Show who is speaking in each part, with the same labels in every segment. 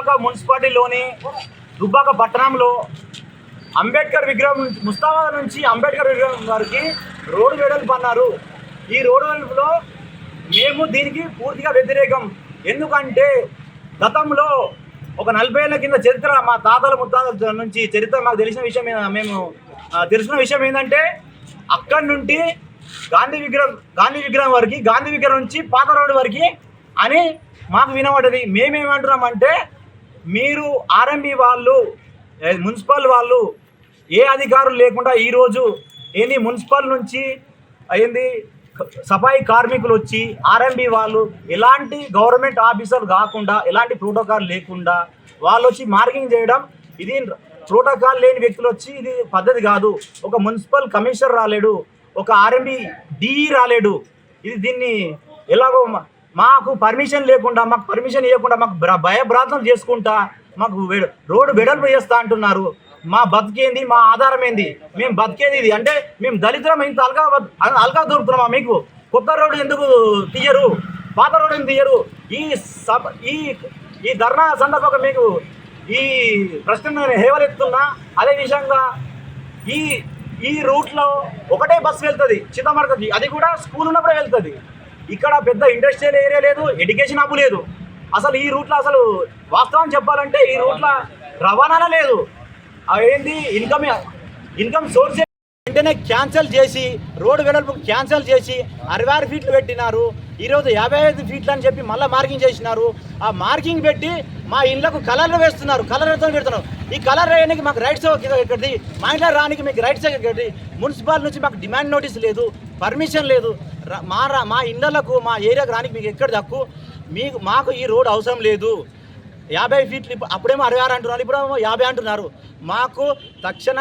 Speaker 1: దుబ్బాక మున్సిపాలిటీలోని దుబ్బాక పట్టణంలో అంబేద్కర్ విగ్రహం ముస్తాబాద్ నుంచి అంబేద్కర్ విగ్రహం వరకు రోడ్డు వెడల్పు అన్నారు. ఈ రోడ్డు వెడల్పులో మేము దీనికి పూర్తిగా వ్యతిరేకం. ఎందుకంటే గతంలో ఒక 40 ఏళ్ళ కింద చరిత్ర మా తాతల ముత్తాతల నుంచి చరిత్ర మాకు తెలిసిన విషయం తెలిసిన విషయం ఏంటంటే అక్కడి నుండి గాంధీ విగ్రహం వరకు, గాంధీ విగ్రహం నుంచి పాత రోడ్డు వరకు అని మాకు వినబడ్డది. మేమేమంటున్నామంటే మీరు ఆర్ఎంబి వాళ్ళు, మున్సిపల్ వాళ్ళు ఏ అధికారులు లేకుండా ఈరోజు ఏంది మున్సిపల్ నుంచి ఏంది సఫాయి కార్మికులు వచ్చి ఆర్ఎంబి వాళ్ళు ఎలాంటి గవర్నమెంట్ ఆఫీసర్లు కాకుండా ఎలాంటి ప్రోటోకాల్ లేకుండా వాళ్ళు వచ్చి మార్కింగ్ చేయడం, ఇది ప్రోటోకాల్ లేని వ్యక్తులు వచ్చి ఇది పద్ధతి కాదు. ఒక మున్సిపల్ కమిషనర్ రాలేడు, ఒక ఆర్ఎంబి డిఈ రాలేడు. దీన్ని ఎలాగో మాకు పర్మిషన్ లేకుండా, మాకు పర్మిషన్ ఇవ్వకుండా, మాకు భయభ్రాంతం చేసుకుంటా మాకు రోడ్డు వెడల్పు చేస్తా అంటున్నారు. మా బతికేంది, మా ఆధారం ఏంది, మేము బతికేది ఇది అంటే మేము దళితులం ఇంత అల్గా దొరుకుతున్నామా? మీకు కొత్త రోడ్డు ఎందుకు తీయరు, పాత రోడ్డు ఎందుకు తీయరు? ఈ ధర్నా సందర్భంగా మీకు ఈ ప్రశ్న హేవలెత్తున్నా. అదే విషయంగా ఈ రూట్లో ఒకటే బస్సు వెళ్తుంది చిత్తమడకకి, అది కూడా స్కూల్ ఉన్నప్పుడే వెళ్తుంది. ఇక్కడ పెద్ద ఇండస్ట్రియల్ ఏరియా లేదు, ఎడ్యుకేషన్ హబ్ లేదు. అసలు ఈ రూట్లో అసలు వాస్తవం చెప్పాలంటే ఈ రూట్లో రవాణా లేదు. ఏంది ఇన్కమ్ సోర్స్ వెంటనే క్యాన్సిల్ చేసి రోడ్డు వెడల్పు క్యాన్సిల్ చేసి 66 ఫీట్లు పెట్టినారు. ఈరోజు 55 ఫీట్లు అని చెప్పి మళ్ళీ మార్కింగ్ చేసినారు. ఆ మార్కింగ్ పెట్టి మా ఇళ్ళకు కలర్లు వేస్తున్నారు, కలర్తో పెడుతున్నారు. ఈ కలర్ వేయడానికి మాకు రైట్స్ ఎక్కడిది? మా ఇంట్లో రానికి మీకు రైట్స్ ఎక్కడిది? మున్సిపాల్ నుంచి మాకు డిమాండ్ నోటీస్ లేదు, పర్మిషన్ లేదు. మా ఇళ్ళకు మా ఏరియాకు రానికి మీకు ఎక్కడ దక్కు? మాకు ఈ రోడ్ అవసరం లేదు. 50 ఫీట్లు అప్పుడేమో 66 అంటున్నారు, ఇప్పుడేమో 50 అంటున్నారు. మాకు తక్షణ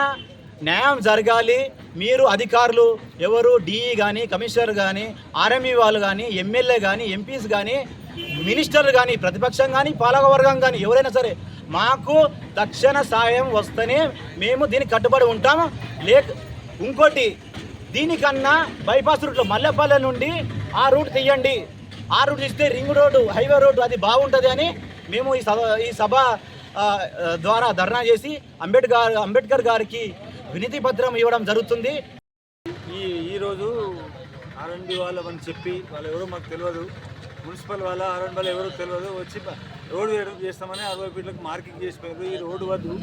Speaker 1: న్యాయం జరగాలి. మీరు అధికారులు ఎవరు, డిఈ కానీ, కమిషనర్ కానీ, ఆర్ఎంఈ వాళ్ళు కానీ, ఎమ్మెల్యే కానీ, ఎంపీస్ కానీ, మినిస్టర్లు కానీ, ప్రతిపక్షం కానీ, పాలకవర్గం కానీ ఎవరైనా సరే మాకు తక్షణ సాయం వస్తేనే మేము దీనికి కట్టుబడి ఉంటాము. ఇంకోటి దీనికన్నా బైపాస్ రూట్లో మల్లెపల్లె నుండి ఆ రూట్ తీయండి. ఆ రూట్ ఇస్తే రింగ్ రోడ్డు, హైవే రోడ్డు అది బాగుంటుంది అని మేము ఈ సభ ద్వారా ధర్నా చేసి అంబేద్కర్ గారికి వినతి పత్రం ఇవ్వడం జరుగుతుంది.
Speaker 2: ఈరోజు ఆర్ఎండ్బి వాళ్ళు అని చెప్పి వాళ్ళు ఎవరో మాకు తెలియదు, మున్సిపల్ వాళ్ళ ఆర్ఎండ్బి వాళ్ళు ఎవరో తెలియదు, వచ్చి రోడ్డు వేయడం చేస్తామని 60 ఫీట్లకు మార్కింగ్ చేసిపోయారు. ఈ రోడ్డు వద్దు,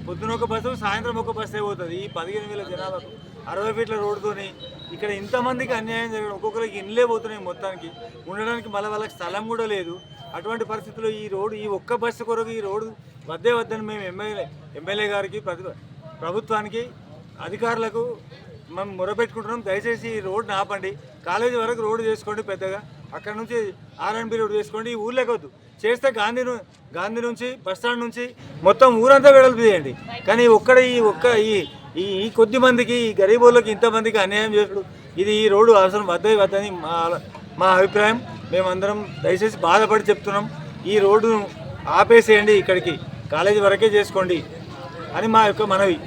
Speaker 2: పొద్దున ఒక బస్సు సాయంత్రం ఒక బస్సే పోతుంది. ఈ 15,000 జనాలకు 60 ఫీట్ల రోడ్డుతోని ఇక్కడ ఇంతమందికి అన్యాయం జరగడం, ఒక్కొక్కరికి ఇండ్లే పోతున్నాయి, మొత్తానికి ఉండడానికి మళ్ళీ వాళ్ళకి స్థలం కూడా లేదు. అటువంటి పరిస్థితుల్లో ఈ రోడ్డు, ఈ ఒక్క బస్సు కొరకు ఈ రోడ్డు వద్దని మేము ఎమ్మెల్యే గారికి, ప్రభుత్వానికి, అధికారులకు మేము మొరపెట్టుకుంటున్నాం. దయచేసి ఈ రోడ్డుని ఆపండి, కాలేజీ వరకు రోడ్డు చేసుకోండి పెద్దగా, అక్కడ నుంచి ఆర్ఎండ్బి రోడ్డు చేసుకోండి. ఈ ఊళ్ళోకి వద్దు, చేస్తే గాంధీ నుంచి బస్టాండ్ నుంచి మొత్తం ఊరంతా వెడల్పు చేయండి. కానీ ఈ కొద్ది మందికి, ఈ గరీబులకి ఇంతమందికి అన్యాయం చేసుడు, ఈ రోడ్డు అవసరం వద్దని మా అభిప్రాయం. మేమందరం దయచేసి బాధపడి చెప్తున్నాం, ఈ రోడ్డును ఆపేసేయండి, ఇక్కడికి కాలేజీ వరకే చేసుకోండి అని మా యొక్క మనవి.